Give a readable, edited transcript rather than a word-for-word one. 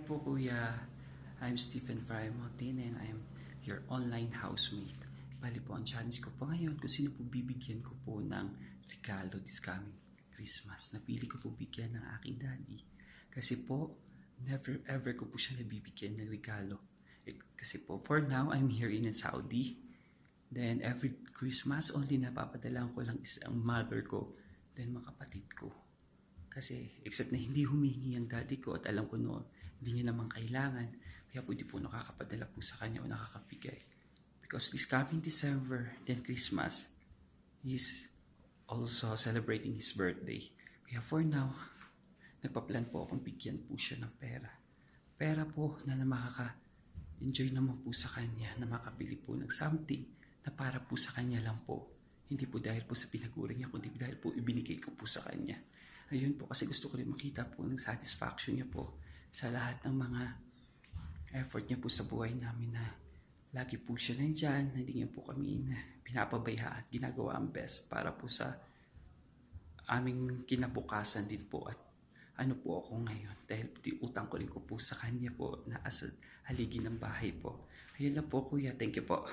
po kuya, I'm Stephen Friemontin and I'm your online housemate. Bali po ang challenge ko po ngayon kung sino po bibigyan ko po ng regalo this coming Christmas. Napili ko po bigyan ng aking daddy. Kasi po, never ever ko po siya nabibigyan ng regalo. Kasi po, for now, I'm here in Saudi. Then every Christmas, only napapadalaan ko lang is ang mother ko, then mga kapatid ko. Kasi except na hindi humingi ang daddy ko at alam ko noon, hindi niya naman kailangan, kaya po hindi po nakakapadala po sa kanya o nakakabigay. Because this coming December, then Christmas, he's also celebrating his birthday. Kaya for now, nagpa-plan po akong bigyan po siya ng pera. Pera po na makaka-enjoy naman po sa kanya, na makabili po ng something na para po sa kanya lang po. Hindi po dahil po sa pinaguring niya, kundi dahil po ibinigay ko po sa kanya. Ayun po, kasi gusto ko rin makita po ng satisfaction niya po sa lahat ng mga effort niya po sa buhay namin na lagi po siya nandyan, hindi niya po kami pinapabaya at ginagawa ang best para po sa aming kinabukasan din po at ano po ako ngayon dahil utang ko rin ko po sa kanya po na as haligi ng bahay po. Ayun lang po kuya, thank you po.